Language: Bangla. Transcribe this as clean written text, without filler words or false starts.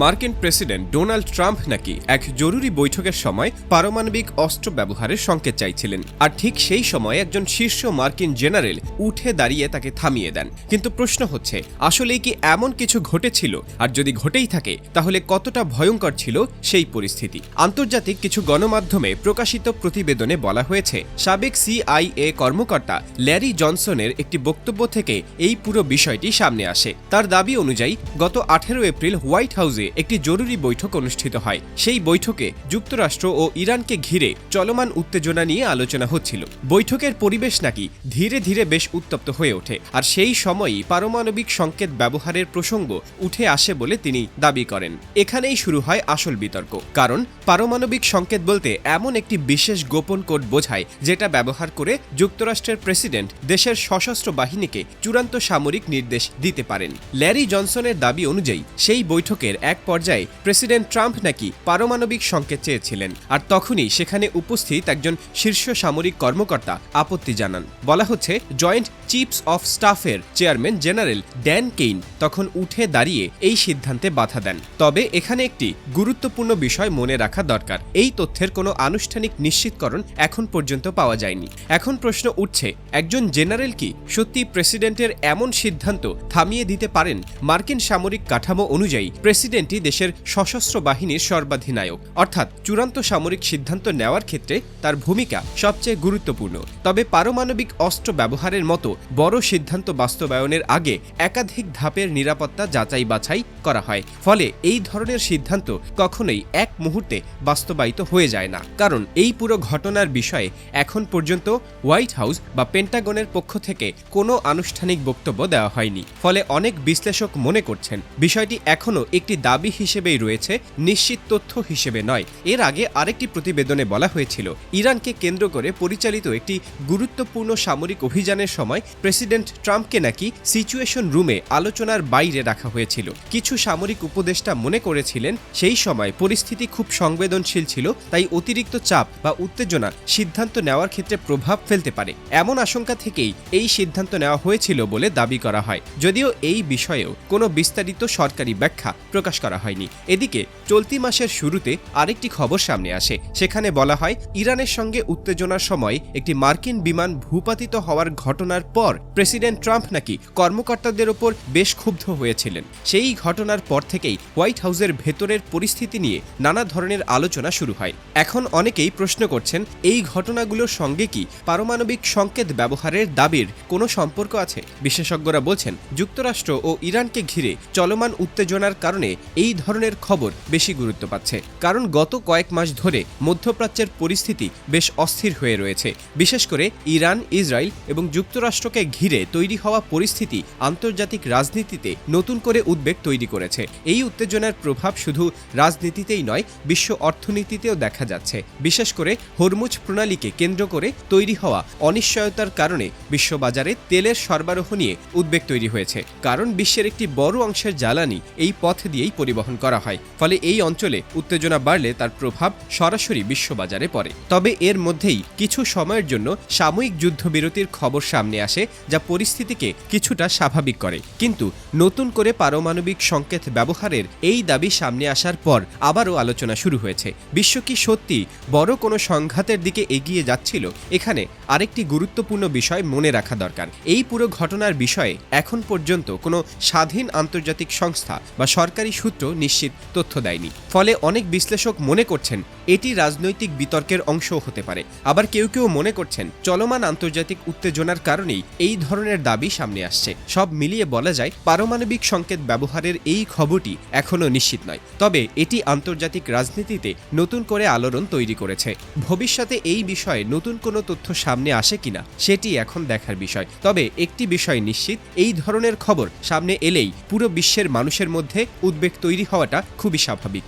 মার্কিন প্রেসিডেন্ট ডোনাল্ড ট্রাম্প নাকি এক জরুরি বৈঠকের সময় পারমাণবিক অস্ত্র ব্যবহারের সংকেত চাইছিলেন, আর ঠিক সেই সময় একজন শীর্ষ মার্কিন জেনারেল উঠে দাঁড়িয়ে তাকে থামিয়ে দেন। কিন্তু প্রশ্ন হচ্ছে, আসলেই কি এমন কিছু ঘটেছিল? আর যদি ঘটেই থাকে, তাহলে কতটা ভয়ঙ্কর ছিল সেই পরিস্থিতি? আন্তর্জাতিক কিছু গণমাধ্যমে প্রকাশিত প্রতিবেদনে বলা হয়েছে, সাবেক CIA কর্মকর্তা ল্যারি জনসনের একটি বক্তব্য থেকে এই পুরো বিষয়টি সামনে আসে। তার দাবি অনুযায়ী গত 18 এপ্রিল হোয়াইট হাউসে একটি জরুরি বৈঠক অনুষ্ঠিত হয়। সেই বৈঠকে যুক্তরাষ্ট্র ও ইরানকে ঘিরে চলমান উত্তেজনা নিয়ে আলোচনা হচ্ছিল। বৈঠকের পরিবেশ নাকি ধীরে ধীরে বেশ উত্তপ্ত হয়ে ওঠে, আর সেই সময়ই পারমাণবিক সংকেত ব্যবহারের প্রসঙ্গ উঠে আসে বলে তিনি দাবি করেন। এখানেই শুরু হয় আসল বিতর্ক, কারণ পারমাণবিক সংকেত বলতে এমন একটি বিশেষ গোপন কোড বোঝায় যেটা ব্যবহার করে যুক্তরাষ্ট্রের প্রেসিডেন্ট দেশের সশস্ত্র বাহিনীকে চূড়ান্ত সামরিক নির্দেশ দিতে পারেন। ল্যারি জনসনের দাবি অনুযায়ী সেই বৈঠকের এক পর্যায়ে প্রেসিডেন্ট ট্রাম্প নাকি পারমাণবিক সংকেত চেয়েছিলেন, আর তখনই সেখানে উপস্থিত একজন শীর্ষ সামরিক কর্মকর্তা আপত্তি জানান। বলা হচ্ছে, জয়েন্ট চিফস অফ স্টাফের চেয়ারম্যান জেনারেল ড্যান কেইন তখন উঠে দাঁড়িয়ে এই সিদ্ধান্তে বাধা দেন। তবে এখানে একটি গুরুত্বপূর্ণ বিষয় মনে রাখা দরকার, এই তথ্যের কোনো আনুষ্ঠানিক নিশ্চিতকরণ এখন পর্যন্ত পাওয়া যায়নি। এখন প্রশ্ন উঠছে, একজন জেনারেল কি সত্যি প্রেসিডেন্টের এমন সিদ্ধান্ত থামিয়ে দিতে পারেন? মার্কিন সামরিক কাঠামো অনুযায়ী প্রেসিডেন্টই দেশের সশস্ত্র বাহিনীর সর্বাধিনায়ক, অর্থাৎ চূড়ান্ত সামরিক সিদ্ধান্ত নেওয়ার ক্ষেত্রে তার ভূমিকা সবচেয়ে গুরুত্বপূর্ণ। তবে পারমাণবিক অস্ত্র ব্যবহারের মতো বড় সিদ্ধান্ত বাস্তবায়নের আগে একাধিক ধাপের নিরাপত্তা যাচাই বাছাই করা হয়। ফলে এই ধরনের সিদ্ধান্ত কখনোই এক মুহূর্তে বাস্তবায়িত হয়ে যায় না, কারণ এই পুরো ঘটনার বিষয়ে এখন পর্যন্ত হোয়াইট হাউস বা পেন্টাগনের পক্ষ থেকে কোনো আনুষ্ঠানিক বক্তব্য দেওয়া হয়নি। ফলে অনেক বিশ্লেষক মনে করছেন বিষয়টি এখনও একটি দাবি হিসেবেই রয়েছে, নিশ্চিত তথ্য হিসেবে নয়। এর আগে আরেকটি প্রতিবেদনে বলা হয়েছিল, ইরানকে কেন্দ্র করে পরিচালিত একটি গুরুত্বপূর্ণ সামরিক অভিযানের সময় প্রেসিডেন্ট ট্রাম্পকে নাকি সিচুয়েশন রুমে আলোচনার বাইরে রাখা হয়েছিল। কিছু সামরিক উপদেষ্টা মনে করেছিলেন সেই সময় পরিস্থিতি খুব সংবেদনশীল ছিল, তাই অতিরিক্ত চাপ বা উত্তেজনা সিদ্ধান্ত নেওয়ার ক্ষেত্রে প্রভাব ফেলতে পারে। এমন আশঙ্কা থেকেই এই সিদ্ধান্ত নেওয়া হয়েছিল বলে দাবি করা হয়, যদিও এই বিষয়েও কোনো বিস্তারিত সরকারি ব্যাখ্যা প্রকাশ করা হয়নি। এদিকে চলতি মাসের শুরুতে আরেকটি খবর সামনে আসে, সেখানে বলা হয় ইরানের সঙ্গে উত্তেজনার সময় একটি মার্কিন বিমান ভূপাতিত হওয়ার ঘটনার পর প্রেসিডেন্ট ট্রাম্প নাকি কর্মকর্তাদের ওপর বেশ ক্ষুব্ধ হয়েছিলেন। সেই ঘটনার পর থেকেই হোয়াইট হাউসের ভেতরের পরিস্থিতি নিয়ে নানা ধরনের আলোচনা শুরু হয়। এখন অনেকেই প্রশ্ন করছেন, এই ঘটনাগুলোর সঙ্গে কি পারমাণবিক সংকেত ব্যবহারের দাবির কোনো সম্পর্ক আছে? বিশেষজ্ঞরা বলছেন, যুক্তরাষ্ট্র ও ইরানকে ঘিরে চলমান উত্তেজনার কারণে এই ধরনের খবর বেশি গুরুত্ব পাচ্ছে, কারণ গত কয়েক মাস ধরে মধ্যপ্রাচ্যের পরিস্থিতি বেশ অস্থির হয়ে রয়েছে। বিশেষ করে ইরান, ইসরায়েল এবং যুক্তরাষ্ট্রকে ঘিরে তৈরি হওয়া পরিস্থিতি আন্তর্জাতিক রাজনীতিতে নতুন করে উদ্বেগ তৈরি করেছে। এই উত্তেজনার প্রভাব শুধু রাজনীতিতেই নয়, বিশ্ব অর্থনীতিতেও দেখা যাচ্ছে। বিশেষ করে হরমুজ প্রণালীকে কেন্দ্র করে তৈরি হওয়া অনিশ্চয়তার কারণে বিশ্ববাজারে তেলের সরবরাহ নিয়ে উদ্বেগ তৈরি হয়েছে, কারণ বিশ্বের একটি বড় অংশের জ্বালানি এই পথ দিয়েই পরিবহন করা হয়। ফলে এই অঞ্চলে উত্তেজনা বাড়লে তার প্রভাব সরাসরি বিশ্ববাজারে পড়ে। তবে এর মধ্যেই কিছু সময়ের জন্য সাময়িক যুদ্ধবিরতির খবর সামনে আসে, যা পরিস্থিতিকে কিছুটা স্বাভাবিক করে। কিন্তু নতুন করে পারমাণবিক সংকেত ব্যবহারের এই দাবি সামনে আসার পর আবারও আলোচনা শুরু হয়েছে। বিশ্ব কি সত্যি বড় কোনো সংঘাতের দিকে এগিয়ে যাচ্ছিল? এখানে আরেকটি গুরুত্বপূর্ণ বিষয় মনে রাখা দরকার, এই পুরো ঘটনার বিষয়ে এখন পর্যন্ত কোনো স্বাধীন আন্তর্জাতিক সংস্থা বা সরকারি সূত্র নিশ্চিত তথ্য দেয়নি। ফলে অনেক বিশ্লেষক মনে করছেন এটি রাজনৈতিক বিতর্কের অংশও হতে পারে। আবার কেউ কেউ মনে করছেন চলমান আন্তর্জাতিক উত্তেজনার কারণেই এই ধরনের দাবি সামনে আসছে। সব মিলিয়ে বলা যায়, পারমাণবিক সংকেত ব্যবহারের এই খবরটি এখনও নিশ্চিত নয়, তবে এটি আন্তর্জাতিক রাজনীতিতে নতুন করে আলোড়ন তৈরি করেছে। ভবিষ্যতে এই বিষয়ে নতুন কোনো তথ্য সামনে আসে কিনা সেটি এখন দেখার বিষয়। তবে একটি বিষয় নিশ্চিত, এই ধরনের খবর সামনে এলেই পুরো বিশ্বের মানুষের মধ্যে উদ্বেগ তৈরি হওয়াটা খুবই স্বাভাবিক।